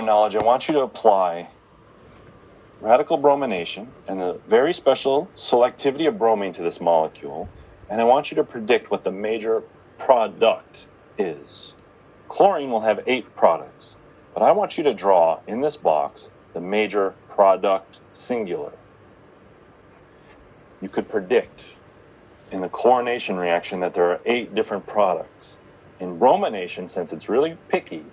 knowledge, I want you to apply radical bromination and the very special selectivity of bromine to this molecule, and I want you to predict what the major product is. Chlorine will have 8 products, but I want you to draw in this box the major product singular. You could predict in the chlorination reaction that there are 8 different products. In bromination, since it's really picky,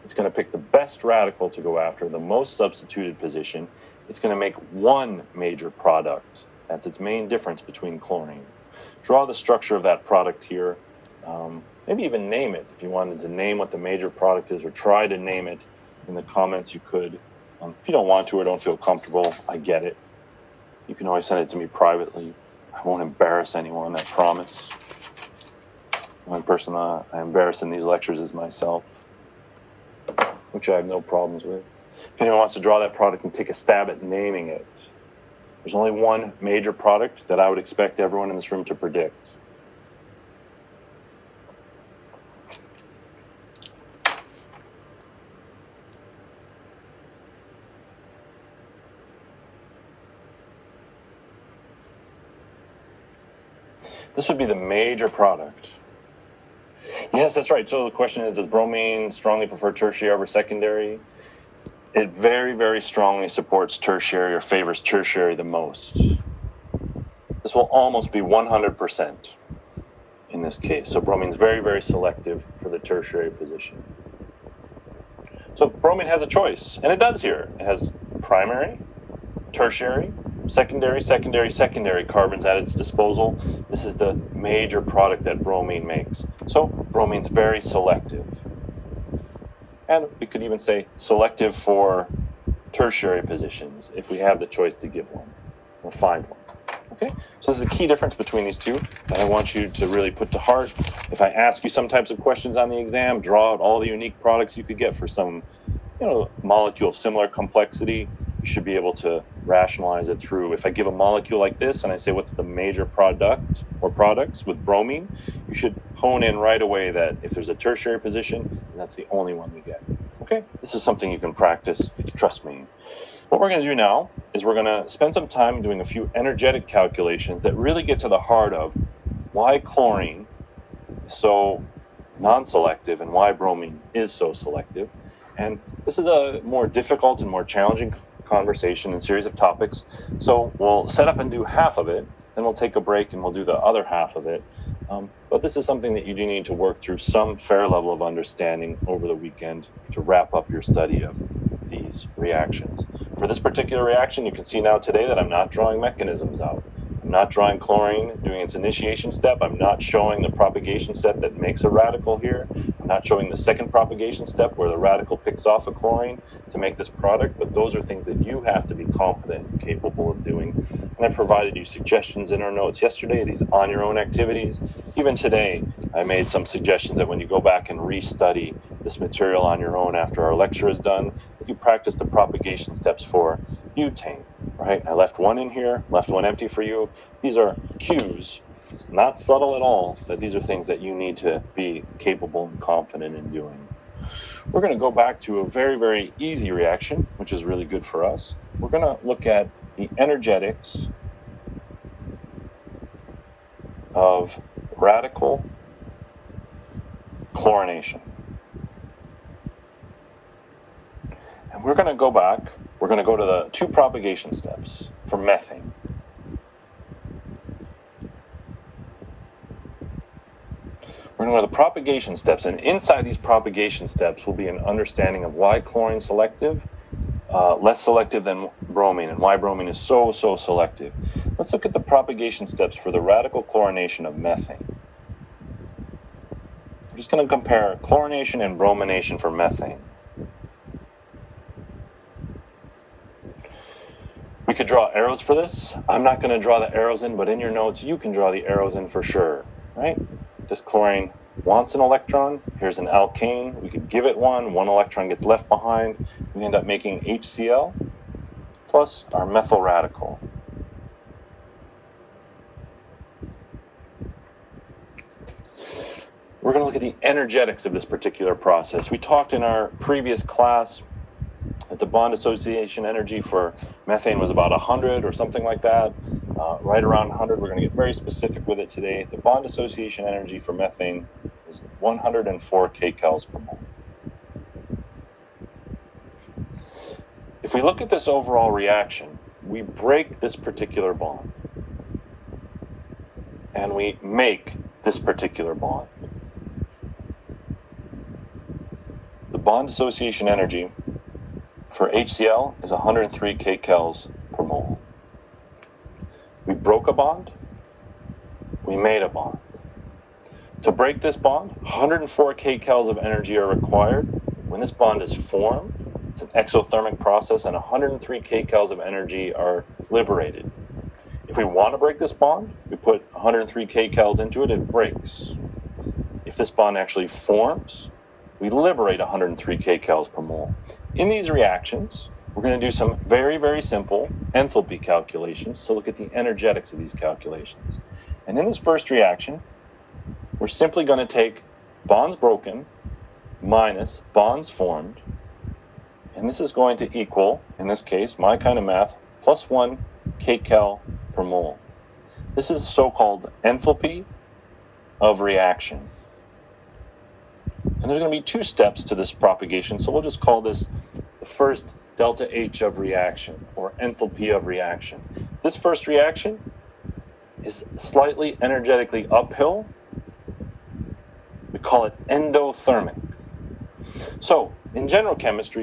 it's going to pick the best radical to go after, the most substituted position. It's going to make one major product. That's its main difference between chlorine. Draw the structure of that product here. Maybe even name it. If you wanted to name what the major product is, or try to name it in the comments, you could. If you don't want to or don't feel comfortable, I get it. You can always send it to me privately. I won't embarrass anyone, I promise. The only person I embarrass in these lectures is myself, which I have no problems with. If anyone wants to draw that product and take a stab at naming it, there's only one major product that I would expect everyone in this room to predict. This would be the major product. Yes, that's right. So the question is, does bromine strongly prefer tertiary over secondary? It very, very strongly supports tertiary, or favors tertiary the most. This will almost be 100% in this case. So bromine's very, very selective for the tertiary position. So bromine has a choice, and it does here. It has primary, tertiary, secondary, secondary, secondary carbons at its disposal. This is the major product that bromine makes. So bromine's very selective. And we could even say selective for tertiary positions if we have the choice to give one or find one. Okay, so this is the key difference between these two that I want you to really put to heart. If I ask you some types of questions on the exam, draw out all the unique products you could get for some, molecule of similar complexity. You should be able to rationalize it through. If I give a molecule like this and I say what's the major product or products with bromine, you should hone in right away that if there's a tertiary position, that's the only one we get. Okay, this is something you can practice, trust me. What we're going to do now is we're going to spend some time doing a few energetic calculations that really get to the heart of why chlorine is so non-selective and why bromine is so selective. And this is a more difficult and more challenging conversation and series of topics. So we'll set up and do half of it, then we'll take a break and we'll do the other half of it. But this is something that you do need to work through some fair level of understanding over the weekend to wrap up your study of these reactions. For this particular reaction, you can see now today that I'm not drawing mechanisms out. I'm not drawing chlorine doing its initiation step. I'm not showing the propagation step that makes a radical here. I'm not showing the second propagation step where the radical picks off a chlorine to make this product, but those are things that you have to be competent and capable of doing. And I provided you suggestions in our notes yesterday, these on your own activities. Even today, I made some suggestions that when you go back and restudy this material on your own after our lecture is done, you practice the propagation steps for butane, right? I left one in here, left one empty for you. These are cues, not subtle at all, that these are things that you need to be capable and confident in doing. We're going to go back to a very, very easy reaction, which is really good for us. We're going to look at the energetics of radical chlorination. And we're going to go back, we're going to go to the 2 propagation steps for methane. We're going to go to the propagation steps, and inside these propagation steps will be an understanding of why chlorine's selective, less selective than bromine, and why bromine is so selective. Let's look at the propagation steps for the radical chlorination of methane. I'm just going to compare chlorination and bromination for methane. We could draw arrows for this. I'm not going to draw the arrows in, but in your notes, you can draw the arrows in for sure, right? This chlorine wants an electron. Here's an alkane. We could give it one electron gets left behind. We end up making HCl plus our methyl radical. We're going to look at the energetics of this particular process. We talked in our previous class that the bond association energy for methane was about 100 or something like that, right around 100. We're going to get very specific with it today. The bond association energy for methane is 104 kcals per mole. If we look at this overall reaction, we break this particular bond and we make this particular bond. The bond association energy for HCl is 103 kcals per mole. We broke a bond, we made a bond. To break this bond, 104 kcals of energy are required. When this bond is formed, it's an exothermic process, and 103 kcals of energy are liberated. If we want to break this bond, we put 103 kcals into it, it breaks. If this bond actually forms, we liberate 103 kcals per mole. In these reactions, we're going to do some very, very simple enthalpy calculations to look at the energetics of these calculations. And in this first reaction, we're simply going to take bonds broken minus bonds formed, and this is going to equal, in this case, my kind of math, plus 1 kcal per mole. This is so-called enthalpy of reaction. And there's going to be two steps to this propagation, so we'll just call this the first delta H of reaction, or enthalpy of reaction. This first reaction is slightly energetically uphill. We call it endothermic. So, in general chemistry,